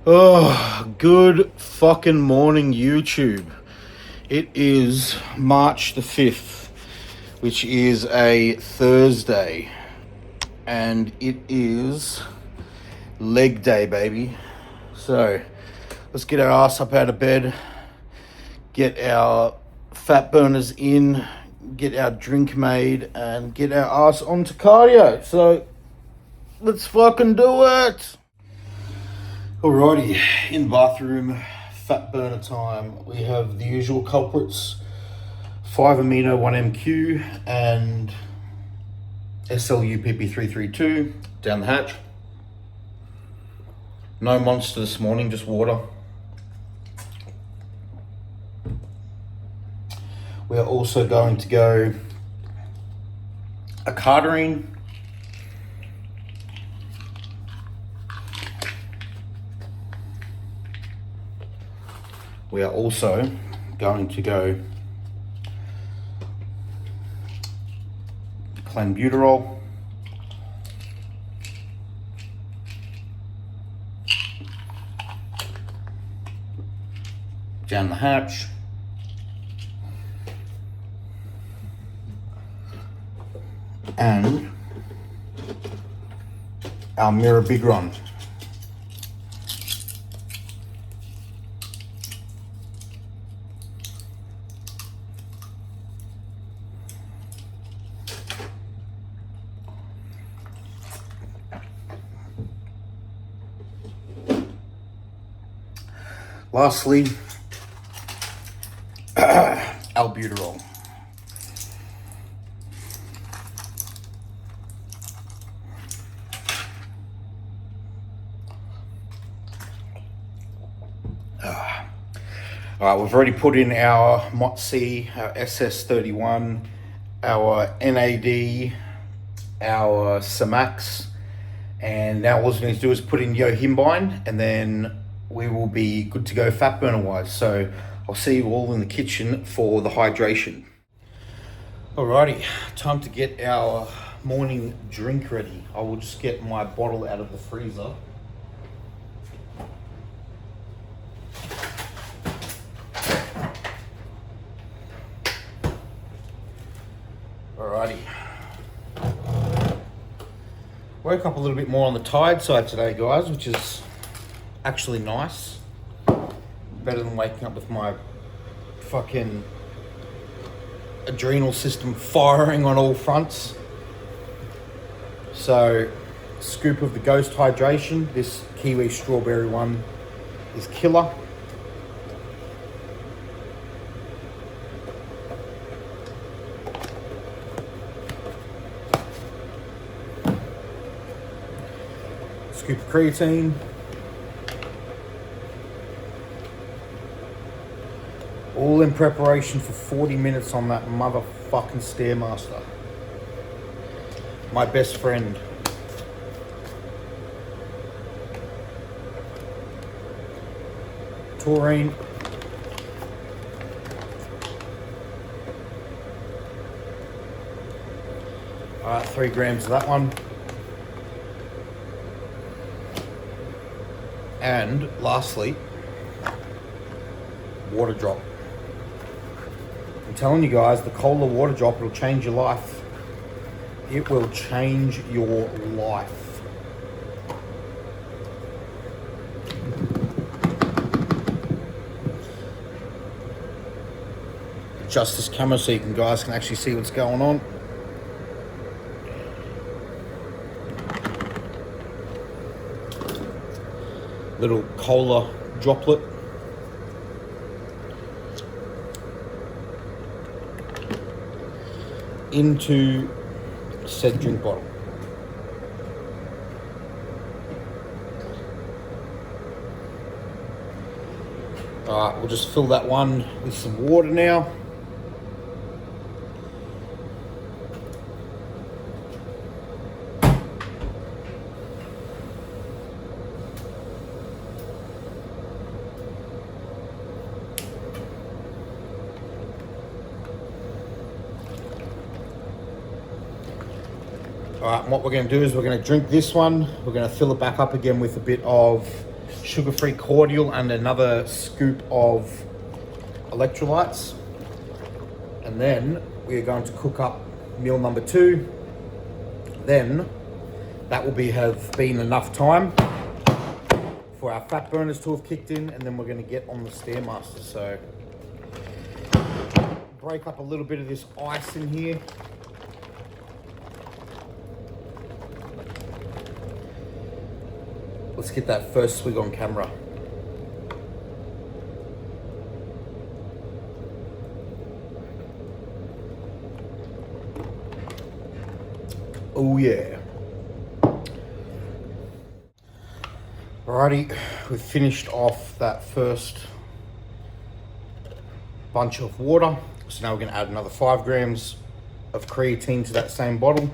Oh, good fucking morning, YouTube. It is March the 5th, which is a Thursday, and it is leg day, baby. So, let's get our ass up out of bed, get our fat burners in, get our drink made, and get our ass onto cardio. So, let's fucking do it! Alrighty, in the bathroom, fat burner time. We have the usual culprits, 5 amino 1MQ and SLU PP332 down the hatch. No monster this morning, just water. We are also going to go a cardarine. We are also going to go clenbuterol, down the hatch, and our mirabegron. Lastly, albuterol. All right, we've already put in our MOTC, our SS31, our NAD, our Samax, and now all we need to do is put in yohimbine, and then we will be good to go fat burner wise. So I'll see you all in the kitchen for the hydration. Alrighty, time to get our morning drink ready. I will just get my bottle out of the freezer. Alrighty. Woke up a little bit more on the tired side today, guys, which is actually nice. Better than waking up with my fucking adrenal system firing on all fronts. So, scoop of the Ghost Hydration. This kiwi strawberry one is killer. Scoop of creatine. All in preparation for 40 minutes on that motherfucking Stairmaster. My best friend. Taurine. Alright, 3 grams of that one. And lastly, water drop. I'm telling you guys, the cola water drop will change your life. It will change your life. Adjust this camera so you guys can actually see what's going on. Little cola droplet. Into said drink bottle. Alright, we'll just fill that one with some water now. All right, and what we're going to do is we're going to drink this one. We're going to fill it back up again with a bit of sugar-free cordial and another scoop of electrolytes. And then we are going to cook up meal number 2. Then that will have been enough time for our fat burners to have kicked in, and then we're going to get on the Stairmaster. So break up a little bit of this ice in here. Let's get that first swig on camera. Oh yeah. Alrighty, we've finished off that first bunch of water. So now we're going to add another 5 grams of creatine to that same bottle.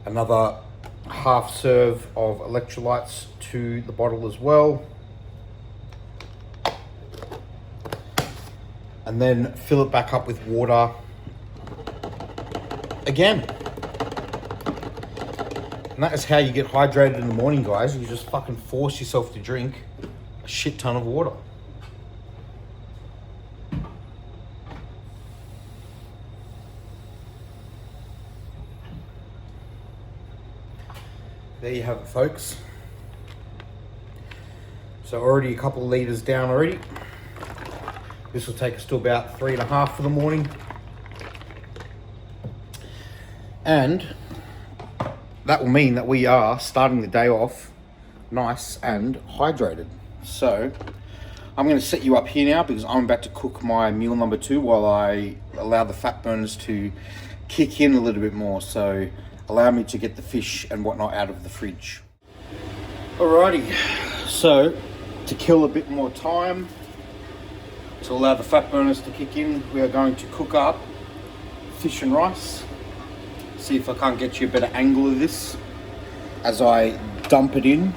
Another half serve of electrolytes to the bottle as well. And then fill it back up with water again. And that is how you get hydrated in the morning, guys. You just fucking force yourself to drink a shit ton of water. There you have it, folks. So already a couple of litres down already. This will take us to about 3.5 for the morning. And that will mean that we are starting the day off nice and hydrated. So I'm going to set you up here now because I'm about to cook my meal number 2 while I allow the fat burners to kick in a little bit more. So allow me to get the fish and whatnot out of the fridge. Alrighty, so to kill a bit more time, to allow the fat burners to kick in, we are going to cook up fish and rice. See if I can't get you a better angle of this as I dump it in.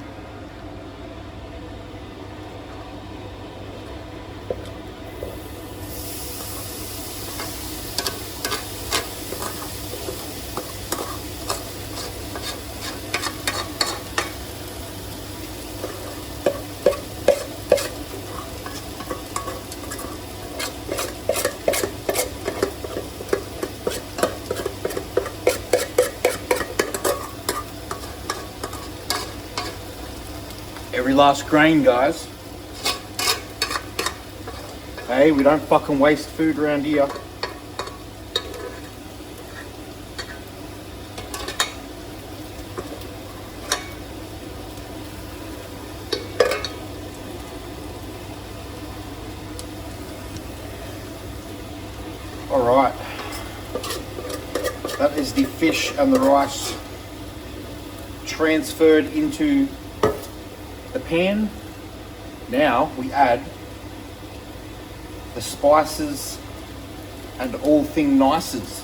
Every last grain, guys. Hey, we don't fucking waste food around here. All right. That is the fish and the rice transferred into the pan. Now we add the spices and all thing nices.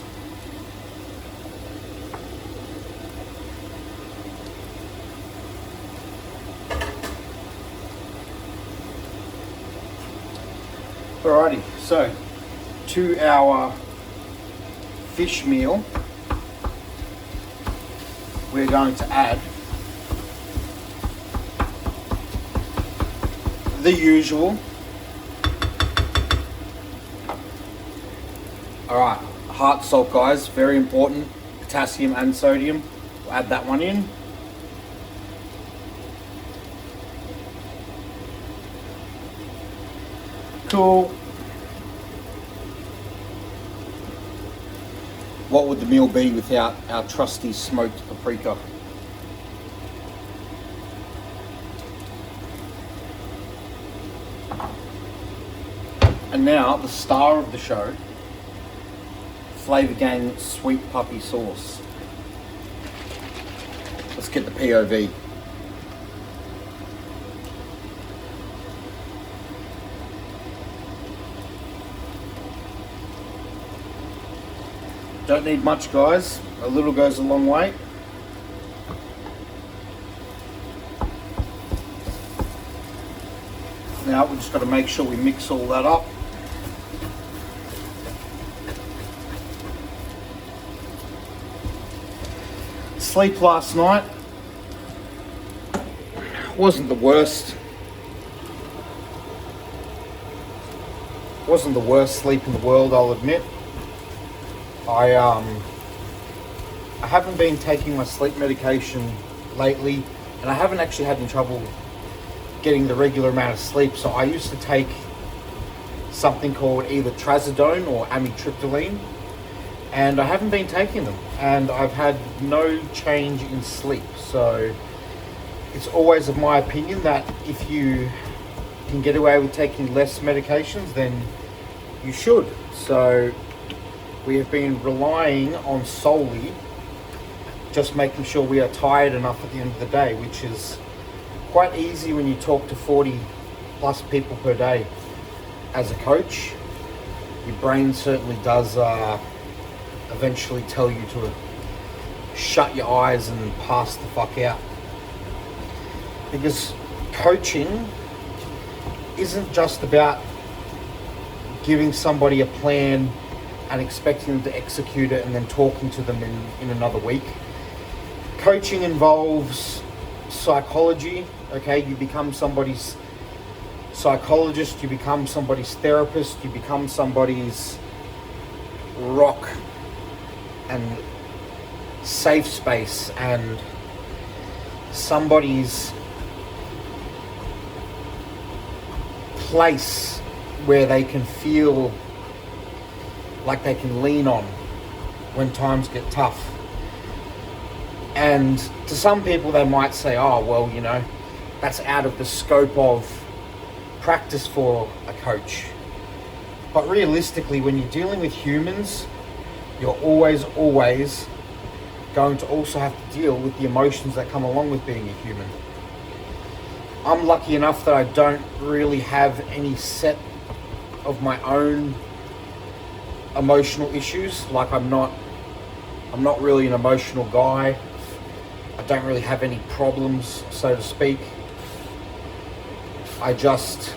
Alrighty, so to our fish meal, we're going to add the usual. Alright, heart salt, guys, very important. Potassium and sodium. We'll add that one in. Cool. What would the meal be without our trusty smoked paprika? And now, the star of the show, Flavor Gang Sweet Puppy Sauce. Let's get the POV. Don't need much, guys. A little goes a long way. Now, we've just got to make sure we mix all that up. Sleep last night. Wasn't the worst. Wasn't the worst sleep in the world, I'll admit. I haven't been taking my sleep medication lately, and I haven't actually had any trouble getting the regular amount of sleep. So I used to take something called either trazodone or amitriptyline, and I haven't been taking them, and I've had no change in sleep. So it's always of my opinion that if you can get away with taking less medications, then you should. So we have been relying on solely just making sure we are tired enough at the end of the day, which is quite easy when you talk to 40 plus people per day. As a coach, your brain certainly does eventually tell you to shut your eyes and pass the fuck out. Because coaching isn't just about giving somebody a plan and expecting them to execute it and then talking to them in another week. Coaching involves psychology, okay? You become somebody's psychologist, you become somebody's therapist, you become somebody's rock and safe space and somebody's place where they can feel like they can lean on when times get tough. And to some people they might say, oh, well, you know, that's out of the scope of practice for a coach. But realistically, when you're dealing with humans, you're always going to also have to deal with the emotions that come along with being a human. I'm lucky enough that I don't really have any set of my own emotional issues. Like I'm not really an emotional guy. I don't really have any problems, so to speak. I just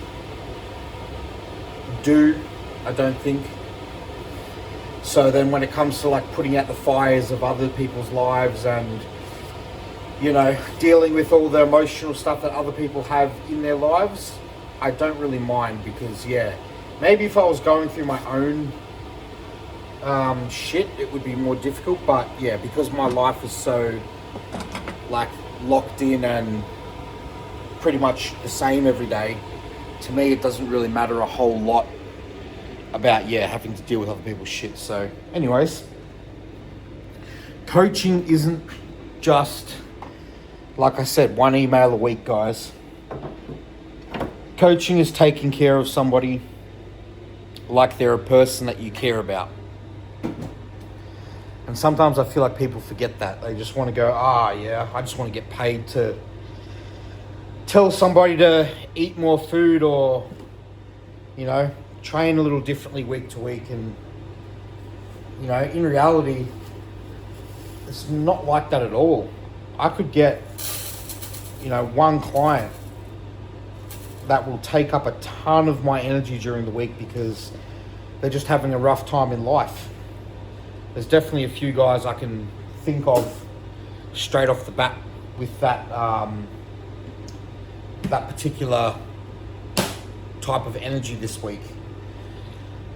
do, I don't think. So then when it comes to like putting out the fires of other people's lives and, you know, dealing with all the emotional stuff that other people have in their lives, I don't really mind because, yeah, maybe if I was going through my own shit, it would be more difficult. But yeah, because my life is so like locked in and pretty much the same every day, to me it doesn't really matter a whole lot about, yeah, having to deal with other people's shit. So anyways, coaching isn't just, like I said, one email a week, guys. Coaching is taking care of somebody like they're a person that you care about. And sometimes I feel like people forget that. They just want to go, yeah, I just want to get paid to tell somebody to eat more food or, you know, train a little differently week to week. And, you know, in reality, it's not like that at all. I could get, you know, one client that will take up a ton of my energy during the week because they're just having a rough time in life. There's definitely a few guys I can think of straight off the bat with that that particular type of energy this week.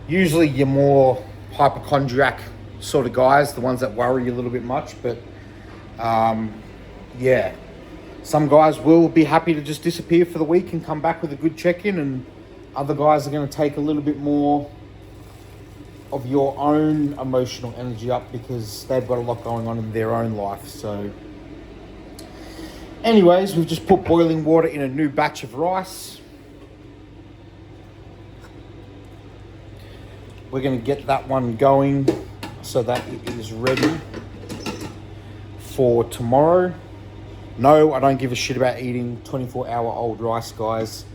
Usually you're more hypochondriac sort of guys, the ones that worry a little bit much, but yeah, some guys will be happy to just disappear for the week and come back with a good check-in, and other guys are going to take a little bit more of your own emotional energy up because they've got a lot going on in their own life. So anyways, we've just put boiling water in a new batch of rice. We're going to get that one going so that it is ready for tomorrow. No, I don't give a shit about eating 24-hour-old rice, guys.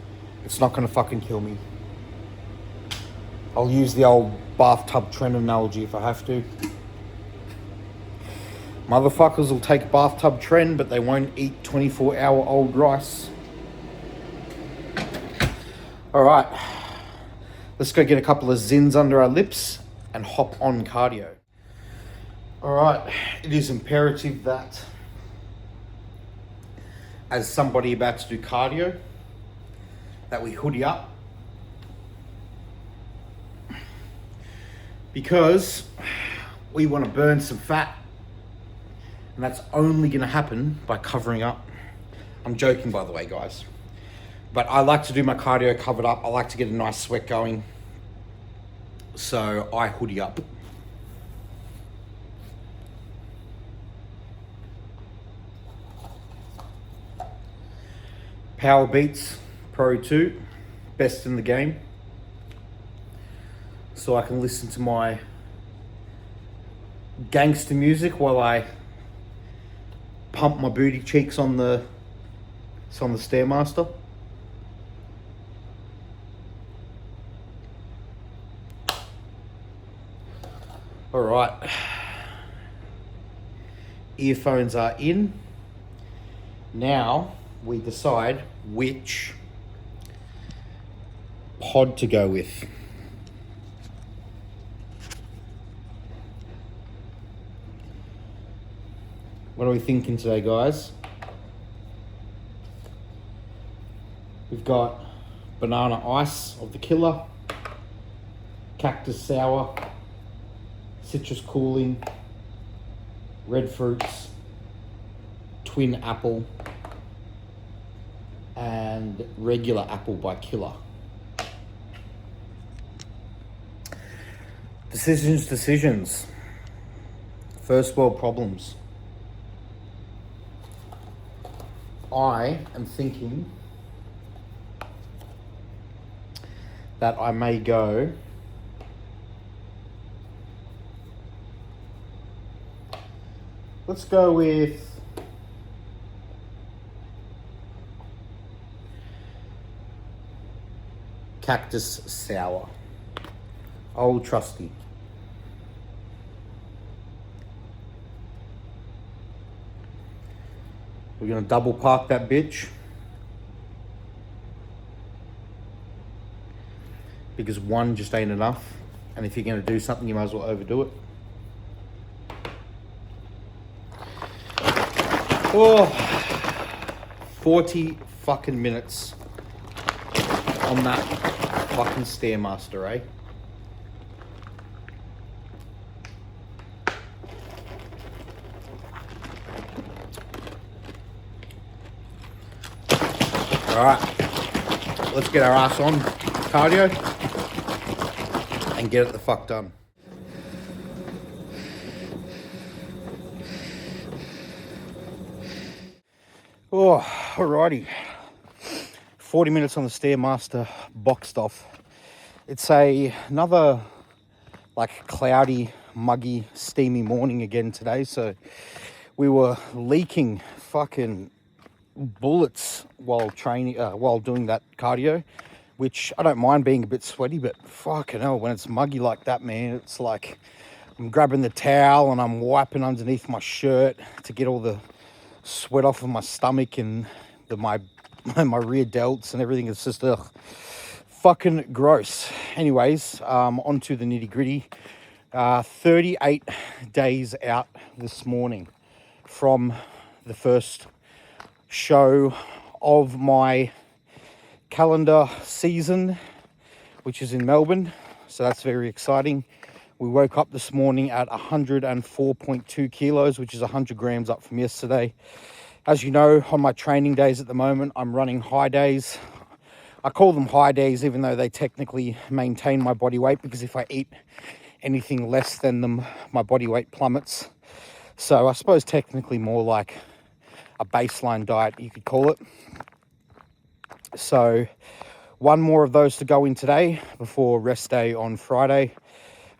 It's not going to fucking kill me. I'll use the old bathtub trend analogy if I have to. Motherfuckers will take a bathtub trend, but they won't eat 24-hour-old rice. All right, let's go get a couple of zins under our lips and hop on cardio. All right, it is imperative that as somebody about to do cardio, that we hoodie up. Because we want to burn some fat. And that's only going to happen by covering up. I'm joking, by the way, guys. But I like to do my cardio covered up. I like to get a nice sweat going. So I hoodie up. Power Beats Pro 2, best in the game. So I can listen to my gangster music while I pump my booty cheeks on the Stairmaster. All right, earphones are in. Now we decide which pod to go with. What are we thinking today, guys? We've got banana ice of the killer, cactus sour, citrus cooling, red fruits, twin apple, and regular apple by Killer. Decisions. First world problems. I am thinking that I may go let's go with cactus sour. Old trusty. We're gonna double park that bitch because one just ain't enough, and if you're gonna do something, you might as well overdo it. Oh, 40 fucking minutes on that fucking Stairmaster, eh? All right, let's get our ass on cardio and get it the fuck done. Oh, alrighty. 40 minutes on the Stairmaster, boxed off. It's another like cloudy, muggy, steamy morning again today. So we were leaking fucking bullets while training, while doing that cardio, which I don't mind being a bit sweaty, but fucking hell, when it's muggy like that, man, it's like I'm grabbing the towel and I'm wiping underneath my shirt to get all the sweat off of my stomach and my rear delts and everything. It's just fucking gross. Anyways, on to the nitty gritty. 38 days out this morning from the first show of my calendar season, which is in Melbourne. So that's very exciting. We woke up this morning at 104.2 kilos, which is 100 grams up from yesterday. As you know, on my training days at the moment, I'm running high days. I call them high days, even though they technically maintain my body weight, because if I eat anything less than them, my body weight plummets. So I suppose technically more like a baseline diet, you could call it. So one more of those to go in today before rest day on Friday.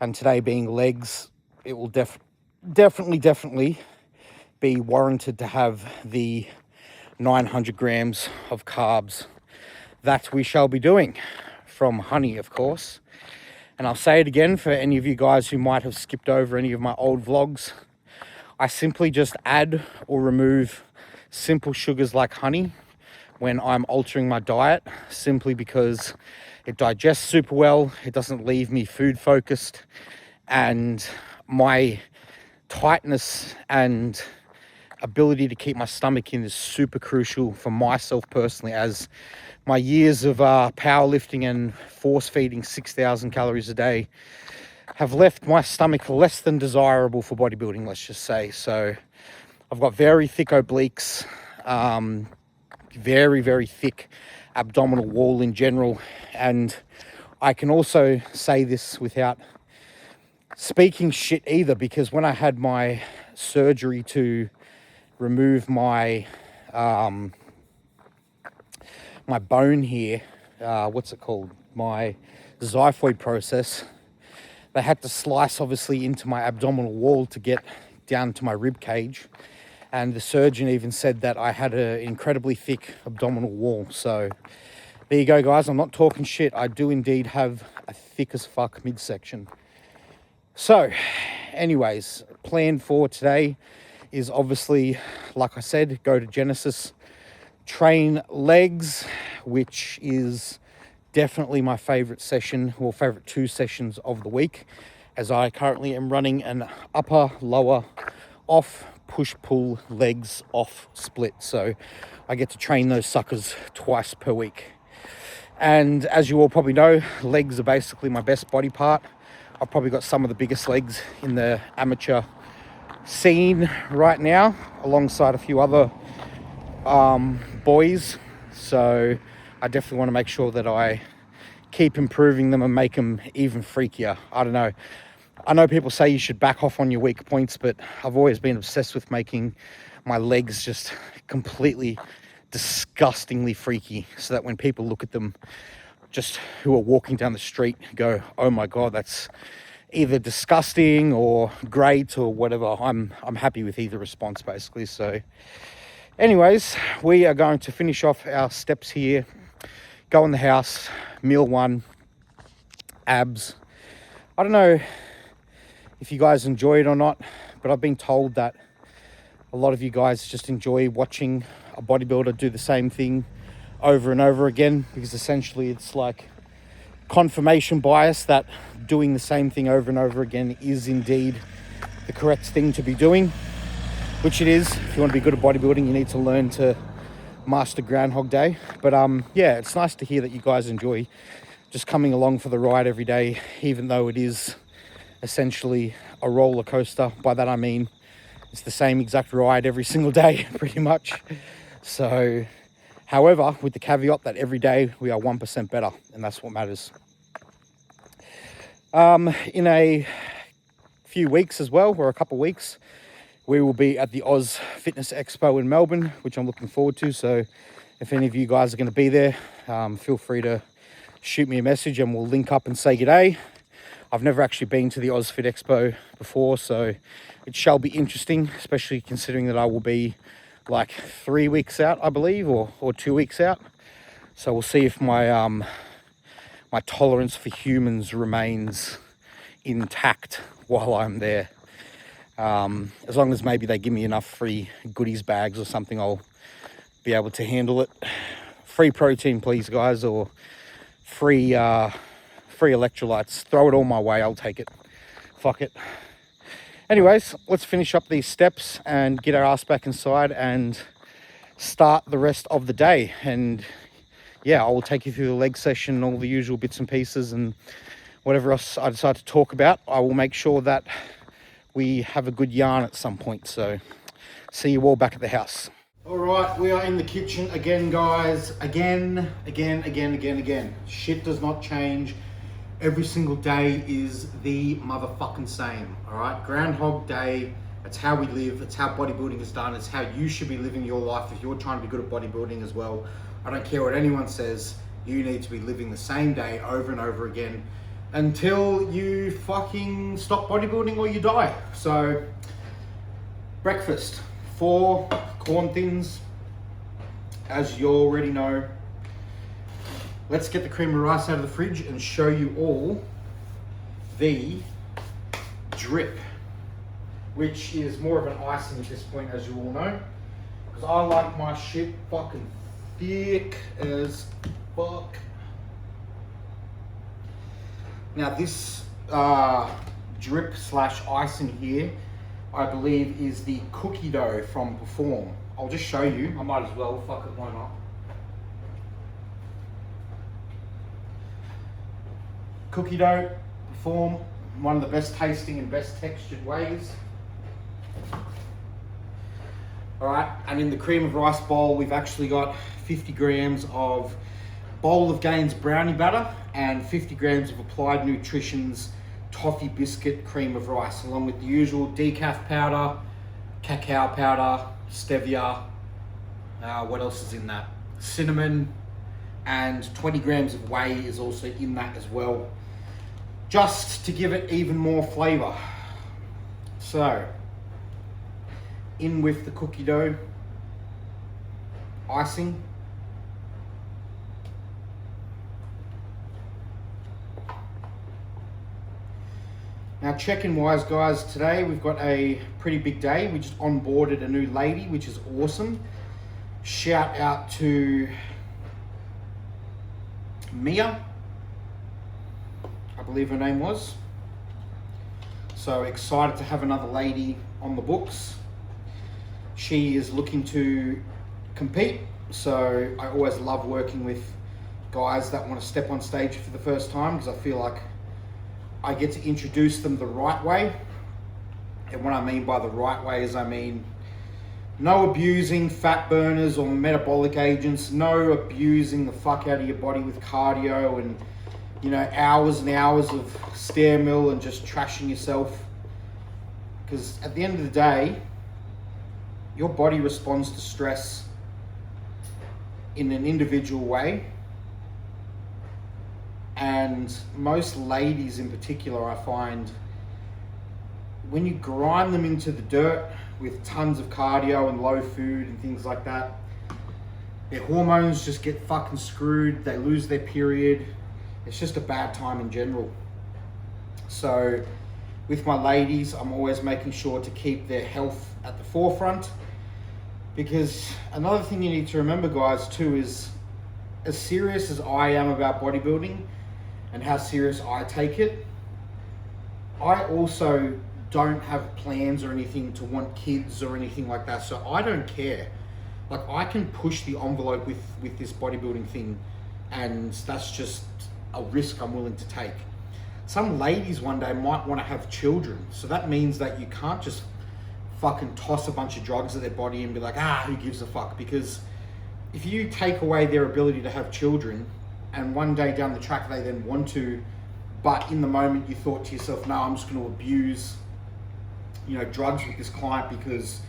And today being legs, it will definitely be warranted to have the 900 grams of carbs that we shall be doing from honey, of course. And I'll say it again for any of you guys who might have skipped over any of my old vlogs. I simply just add or remove simple sugars like honey when I'm altering my diet, simply because it digests super well. It doesn't leave me food focused, and my tightness and ability to keep my stomach in is super crucial for myself personally, as my years of powerlifting and force feeding 6,000 calories a day have left my stomach less than desirable for bodybuilding, let's just say. So I've got very thick obliques, very, very thick abdominal wall in general. And I can also say this without speaking shit either, because when I had my surgery to remove my my bone here, what's it called? My xiphoid process. They had to slice obviously into my abdominal wall to get down to my rib cage. And the surgeon even said that I had an incredibly thick abdominal wall. So there you go, guys. I'm not talking shit. I do indeed have a thick as fuck midsection. So anyways, plan for today is obviously, like I said, go to Genesis, train legs, which is definitely my favorite session, or favorite 2 sessions of the week, as I currently am running an upper, lower, off, push, pull, legs, off split. So I get to train those suckers twice per week. And as you all probably know, legs are basically my best body part. I've probably got some of the biggest legs in the amateur scene right now, alongside a few other boys. So I definitely want to make sure that I keep improving them and make them even freakier. I don't know. I know people say you should back off on your weak points, but I've always been obsessed with making my legs just completely disgustingly freaky, so that when people look at them, just who are walking down the street, go, oh my God, that's either disgusting or great or whatever. I'm happy with either response, basically. So anyways, we are going to finish off our steps here, go in the house, meal 1, abs. I don't know if you guys enjoy it or not, but I've been told that a lot of you guys just enjoy watching a bodybuilder do the same thing over and over again, because essentially it's like confirmation bias that doing the same thing over and over again is indeed the correct thing to be doing, which it is. If you want to be good at bodybuilding, you need to learn to master Groundhog Day. But yeah, it's nice to hear that you guys enjoy just coming along for the ride every day, even though it is essentially a roller coaster. By that I mean it's the same exact ride every single day, pretty much. So, however, with the caveat that every day we are 1% better, and that's what matters. In a few weeks as well, or a couple of weeks, we will be at the Oz Fitness Expo in Melbourne, which I'm looking forward to. So if any of you guys are going to be there, feel free to shoot me a message and we'll link up and say g'day. I've never actually been to the Oz Fit Expo before, so it shall be interesting, especially considering that I will be like 3 weeks out, I believe, or 2 weeks out. So we'll see if my my tolerance for humans remains intact while I'm there. As long as maybe they give me enough free goodies bags or something, I'll be able to handle it. Free protein, please, guys, or free electrolytes. Throw it all my way, I'll take it. Fuck it. Anyways, let's finish up these steps and get our ass back inside and start the rest of the day. And yeah, I will take you through the leg session, all the usual bits and pieces, and whatever else I decide to talk about. I will make sure that we have a good yarn at some point. So see you all back at the house. All right, we are in the kitchen again, guys. Again. Shit does not change. Every single day is the motherfucking same, all right? Groundhog Day, that's how we live, it's how bodybuilding is done, it's how you should be living your life if you're trying to be good at bodybuilding as well. I don't care what anyone says, you need to be living the same day over and over again until you fucking stop bodybuilding or you die. So, breakfast, 4 corn thins, as you already know. Let's get the cream of rice out of the fridge and show you all the drip, which is more of an icing at this point, as you all know, because I like my shit fucking thick as fuck. Now this drip slash icing here I believe, is the cookie dough from Perform. I'll just show you. I might as well, fuck it, why not? Cookie dough, Perform, one of the best tasting and best textured ways. All right, and in the cream of rice bowl, we've actually got 50 grams of Bowl of Gains brownie batter and 50 grams of Applied Nutrition's toffee biscuit cream of rice, along with the usual decaf powder, cacao powder, stevia, what else is in that? Cinnamon, and 20 grams of whey is also in that as well, just to give it even more flavor. So, in with the cookie dough, icing, now check-in wise, guys, today we've got a pretty big day. We just onboarded a new lady, which is awesome. Shout out to Mia, I believe her name was. So excited to have another lady on the books. She is looking to compete, so I always love working with guys that want to step on stage for the first time, because I feel like I get to introduce them the right way. And what I mean by the right way is, I mean no abusing fat burners or metabolic agents, no abusing the fuck out of your body with cardio and, you know, hours and hours of stair mill and just trashing yourself. Because at the end of the day, your body responds to stress in an individual way. And most ladies in particular, I find, when you grind them into the dirt with tons of cardio and low food and things like that, their hormones just get fucking screwed. They lose their period. It's just a bad time in general. So with my ladies, I'm always making sure to keep their health at the forefront. Because another thing you need to remember, guys, too, is as serious as I am about bodybuilding and how serious I take it, I also don't have plans or anything to want kids or anything like that. So I don't care. Like, I can push the envelope with this bodybuilding thing, and that's just a risk I'm willing to take. Some ladies one day might want to have children. So that means that you can't just fucking toss a bunch of drugs at their body and be like, who gives a fuck? Because if you take away their ability to have children, and one day down the track they then want to, but in the moment you thought to yourself, no, I'm just going to abuse, you know, drugs with this client because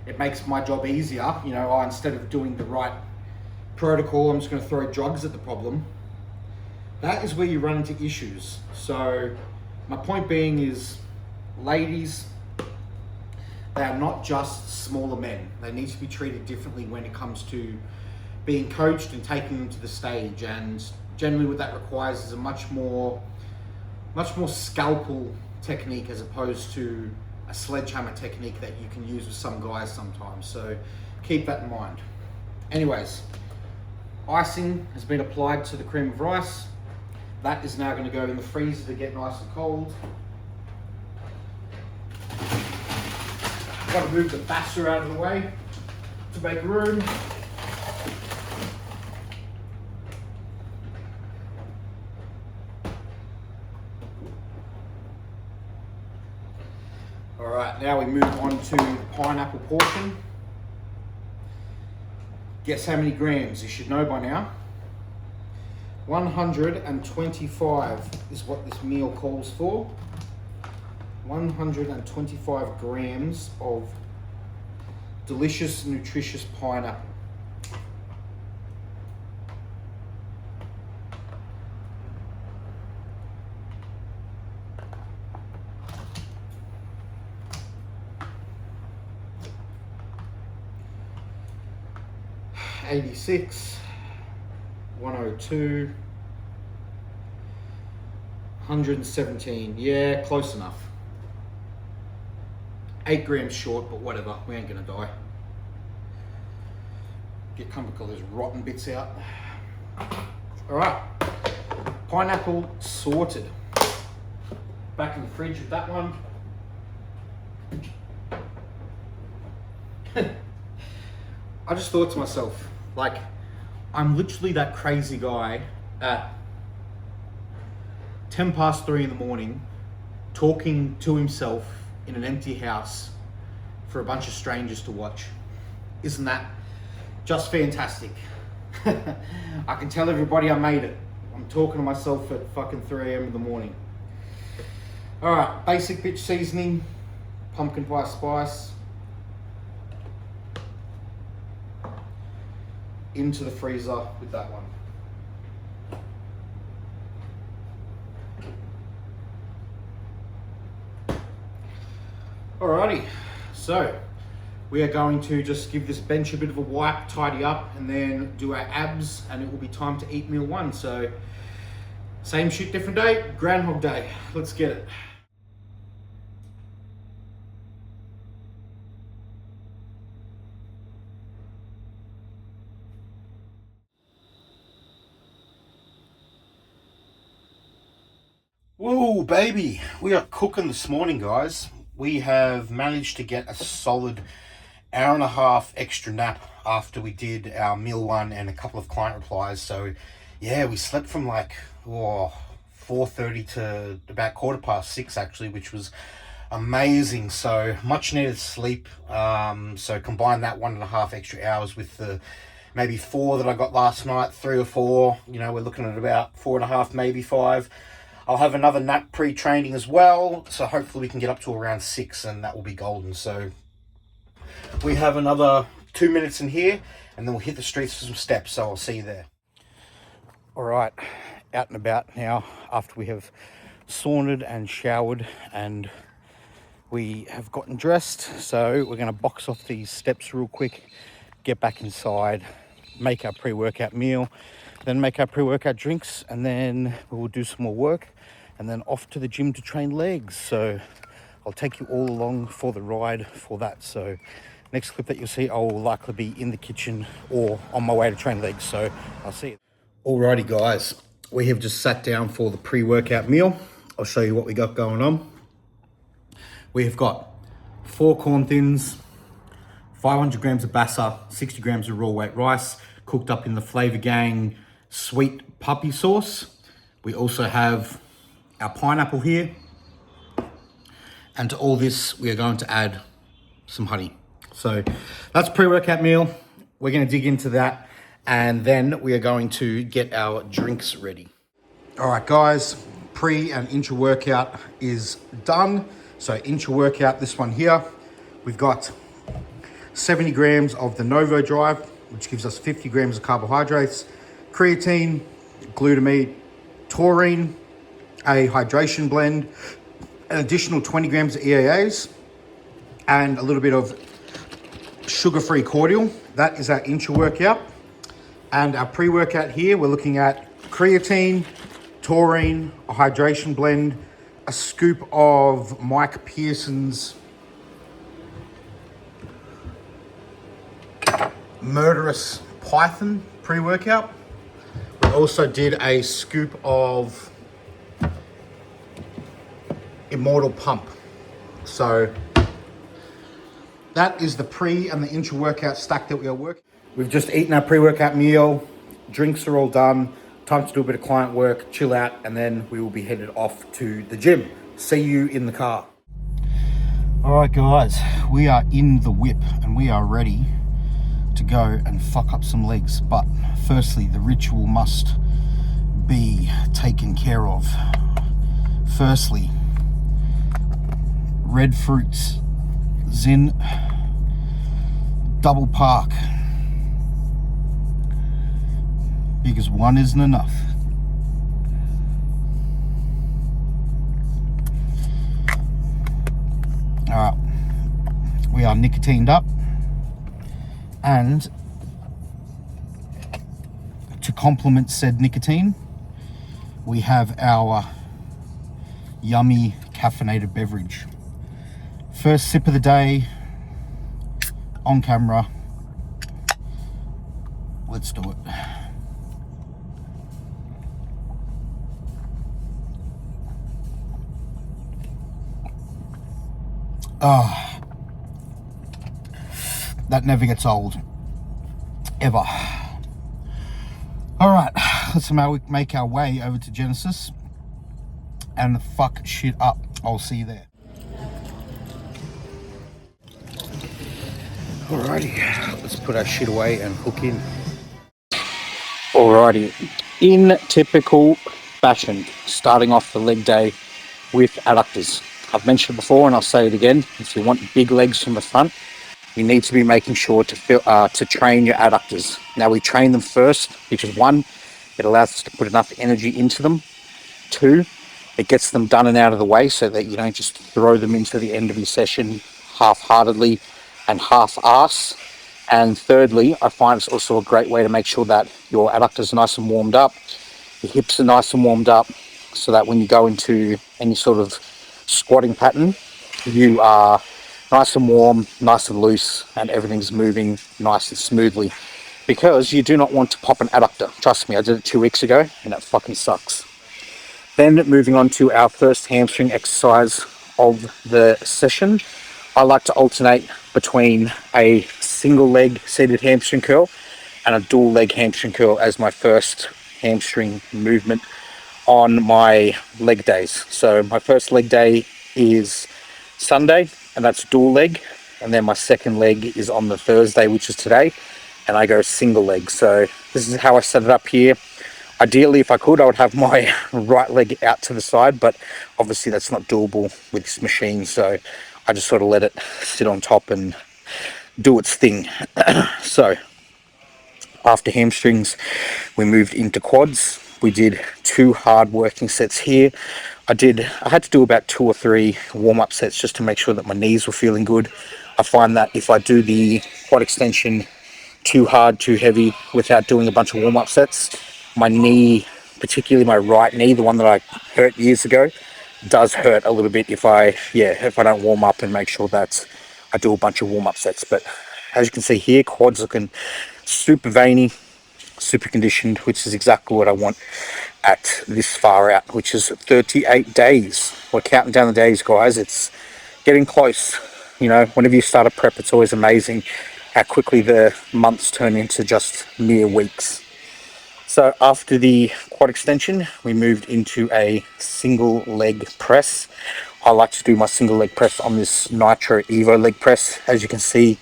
it makes my job easier. You know, instead of doing the right protocol, I'm just going to throw drugs at the problem. That is where you run into issues. So my point being is, ladies, they are not just smaller men. They need to be treated differently when it comes to being coached and taking them to the stage. And generally what that requires is a much more scalpel technique as opposed to a sledgehammer technique that you can use with some guys sometimes. So keep that in mind. Anyways, icing has been applied to the cream of rice. That is now going to go in the freezer to get nice and cold. Got to move the basser out of the way to make room. All right, now we move on to the pineapple portion. Guess how many grams? You should know by now. 125 is what this meal calls for. 125 grams of delicious, nutritious pineapple. $86, 102, 117. Yeah, close enough. 8 grams short, but whatever, we ain't gonna die. Get a couple of those rotten bits out. All right, pineapple sorted. Back in the fridge with that one. I just thought to myself, like, I'm literally that crazy guy at 3:10 in the morning, talking to himself in an empty house for a bunch of strangers to watch. Isn't that just fantastic? I can tell everybody I made it. I'm talking to myself at fucking 3 a.m. in the morning. All right, basic bitch seasoning, pumpkin pie spice. Into the freezer with that one. Alrighty, so we are going to just give this bench a bit of a wipe, tidy up, and then do our abs, and it will be time to eat meal one. So same shit, different day, Groundhog Day. Let's get it. Whoa, baby, we are cooking this morning, guys. We have managed to get a solid hour and a half extra nap after we did our meal one and a couple of client replies. So yeah, we slept from like 4:30 to about 6:15 actually, which was amazing. So much needed sleep. So combine that 1.5 extra hours with the maybe 4 that I got last night, 3 or 4, you know, we're looking at about 4.5, maybe 5. I'll have another nap pre-training as well, so hopefully we can get up to around 6 and that will be golden. So we have another 2 minutes in here and then we'll hit the streets for some steps, so I'll see you there. All right, out and about now after we have sauntered and showered and we have gotten dressed. So we're gonna box off these steps real quick, get back inside, make our pre-workout meal, then make our pre-workout drinks, and then we will do some more work and then off to the gym to train legs. So I'll take you all along for the ride for that. So next clip that you'll see, I will likely be in the kitchen or on my way to train legs. So I'll see you. Alrighty guys, we have just sat down for the pre-workout meal. I'll show you what we got going on. We have got 4 corn thins, 500 grams of bassa, 60 grams of raw weight rice, cooked up in the Flavor Gang sweet puppy sauce. We also have our pineapple here. And to all this, we are going to add some honey. So that's pre-workout meal. We're gonna dig into that. And then we are going to get our drinks ready. All right, guys, pre and intra workout is done. So intra workout, this one here, we've got 70 grams of the Novo Drive, which gives us 50 grams of carbohydrates, creatine, glutamate, taurine, a hydration blend, an additional 20 grams of EAAs, and a little bit of sugar-free cordial. That is our intra workout. And our pre-workout here, we're looking at creatine, taurine, a hydration blend, a scoop of Mike Pearson's Murderous Python pre-workout. We also did a scoop of Immortal Pump. So that is the pre and the intra-workout stack that we are working. We've just eaten our pre-workout meal, drinks are all done, time to do a bit of client work, chill out, and then we will be headed off to the gym. See you in the car. All right, guys, we are in the whip and we are ready to go and fuck up some legs. But firstly, the ritual must be taken care of. Firstly, red fruits, Zin double park, because one isn't enough. All right, we are nicotined up, and to complement said nicotine, we have our yummy caffeinated beverage. First sip of the day, on camera. Let's do it. Ah, that never gets old. ever. All right, let's make our way over to Genesis and fuck shit up. I'll see you there. Alrighty, let's put our shit away and hook in. Alrighty, in typical fashion, starting off the leg day with adductors. I've mentioned before and I'll say it again, if you want big legs from the front, you need to be making sure to train your adductors. Now we train them first because one, it allows us to put enough energy into them. Two, it gets them done and out of the way so that you don't just throw them into the end of your session half-heartedly and half-ass. And thirdly, I find it's also a great way to make sure that your adductors are nice and warmed up, your hips are nice and warmed up, so that when you go into any sort of squatting pattern, you are nice and warm, nice and loose, and everything's moving nice and smoothly. Because you do not want to pop an adductor. Trust me, I did it 2 weeks ago, and it fucking sucks. Then moving on to our first hamstring exercise of the session, I like to alternate between a single leg seated hamstring curl and a dual leg hamstring curl as my first hamstring movement on my leg days. So my first leg day is Sunday, and that's dual leg, and then my second leg is on the Thursday, which is today, and I go single leg. So this is how I set it up here. Ideally, if I could, I would have my right leg out to the side, but obviously that's not doable with this machine, so I just sort of let it sit on top and do its thing. So after hamstrings, we moved into quads. We did 2 hard working sets here. I had to do about 2 or 3 warm-up sets just to make sure that my knees were feeling good. I find that if I do the quad extension too hard, too heavy, without doing a bunch of warm-up sets, my knee, particularly my right knee, the one that I hurt years ago, does hurt a little bit if I don't warm up and make sure that I do a bunch of warm-up sets. But as you can see here, quads looking super veiny, super conditioned, which is exactly what I want at this far out, which is 38 days. We're counting down the days, guys. It's getting close. You know, whenever you start a prep, it's always amazing how quickly the months turn into just mere weeks. So after the quad extension, we moved into a single leg press. I like to do my single leg press on this Nitro Evo leg press. As you can see,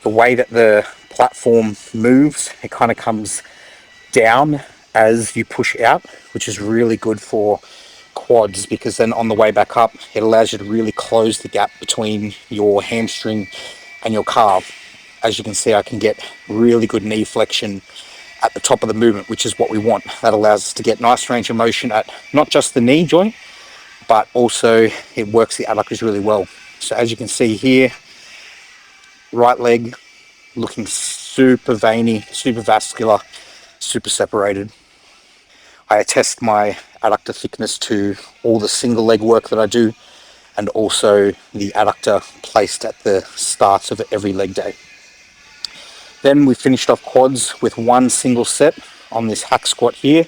the way that the platform moves, it kind of comes down as you push out, which is really good for quads, because then on the way back up, it allows you to really close the gap between your hamstring and your calf. As you can see, I can get really good knee flexion at the top of the movement, which is what we want. That allows us to get nice range of motion at not just the knee joint, but also it works the adductors really well. So as you can see here, right leg looking super veiny, super vascular, super separated. I attest my adductor thickness to all the single leg work that I do, and also the adductor placed at the start of every leg day. Then we finished off quads with 1 single set on this hack squat here.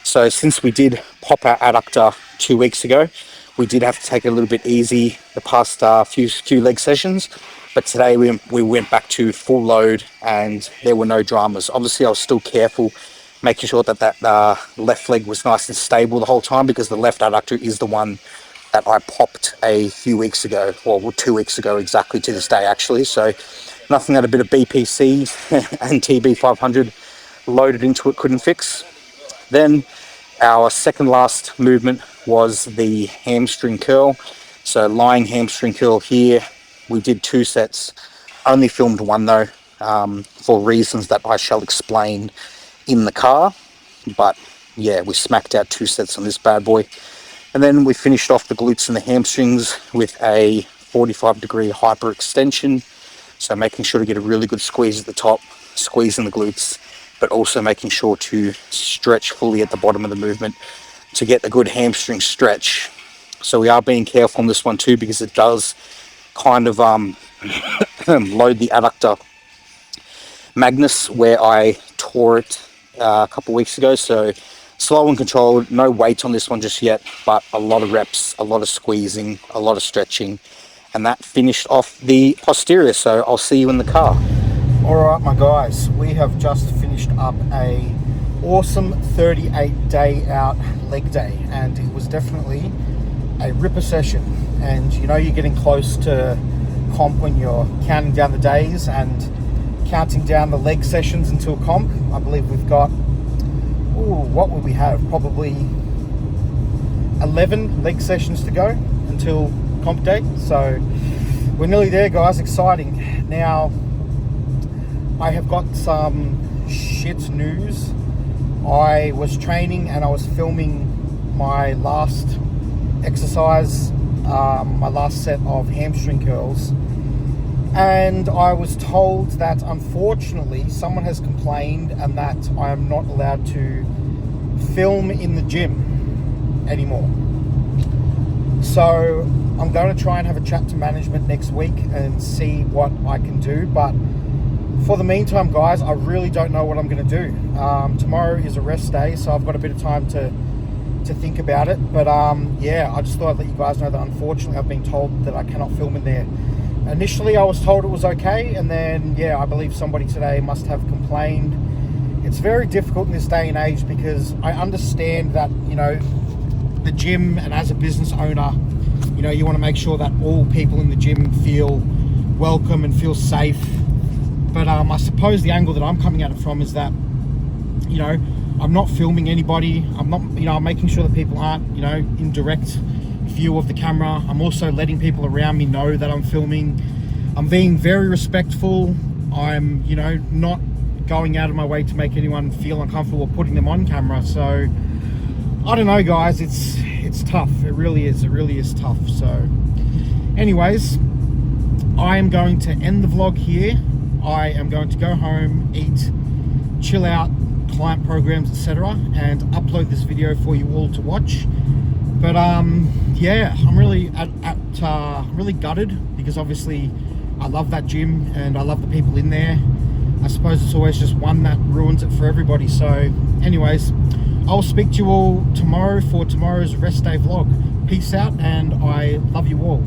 So since we did pop our adductor 2 weeks ago, we did have to take it a little bit easy the past few leg sessions. But today we went back to full load and there were no dramas. Obviously I was still careful, making sure that left leg was nice and stable the whole time, because the left adductor is the one that I popped a few weeks ago, or 2 weeks ago exactly to this day actually. So nothing that a bit of BPC and TB500 loaded into it couldn't fix. Then our second last movement was the hamstring curl. So lying hamstring curl here, we did 2 sets, only filmed 1 though, for reasons that I shall explain in the car. But yeah, we smacked out 2 sets on this bad boy. And then we finished off the glutes and the hamstrings with a 45-degree hyperextension. So making sure to get a really good squeeze at the top, squeezing the glutes, but also making sure to stretch fully at the bottom of the movement to get a good hamstring stretch. So we are being careful on this one too, because it does kind of load the adductor magnus where I tore it a couple weeks ago. So slow and controlled, no weight on this one just yet, but a lot of reps, a lot of squeezing, a lot of stretching. And that finished off the posterior, so I'll see you in the car. Alright my guys, we have just finished up a awesome 38 day out leg day, and it was definitely a ripper session. And you know you're getting close to comp when you're counting down the days and counting down the leg sessions until comp. I believe we've got, what will we have? Probably 11 leg sessions to go until comp day. So we're nearly there guys, exciting. Now I have got some shit news. I was training and I was filming my last exercise, my last set of hamstring curls, and I was told that unfortunately someone has complained and that I am not allowed to film in the gym anymore. So I'm going to try and have a chat to management next week and see what I can do, but for the meantime guys, I really don't know what I'm going to do. Tomorrow is a rest day, so I've got a bit of time to think about it. But yeah, I just thought I'd let you guys know that unfortunately I've been told that I cannot film in there. Initially I was told it was okay, and then yeah, I believe somebody today must have complained. It's very difficult in this day and age because I understand that, you know, the gym, and as a business owner, you know, you want to make sure that all people in the gym feel welcome and feel safe. But I suppose the angle that I'm coming at it from is that, you know, I'm not filming anybody. I'm not, you know, I'm making sure that people aren't, you know, in direct view of the camera. I'm also letting people around me know that I'm filming. I'm being very respectful. I'm, you know, not going out of my way to make anyone feel uncomfortable or putting them on camera. So I don't know guys, it's tough. It really is tough. So anyways, I am going to end the vlog here. I am going to go home, eat, chill out, client programs, etc., and upload this video for you all to watch. But yeah, I'm really really gutted because obviously I love that gym and I love the people in there. I suppose it's always just one that ruins it for everybody. So anyways, I'll speak to you all tomorrow for tomorrow's rest day vlog. Peace out, and I love you all.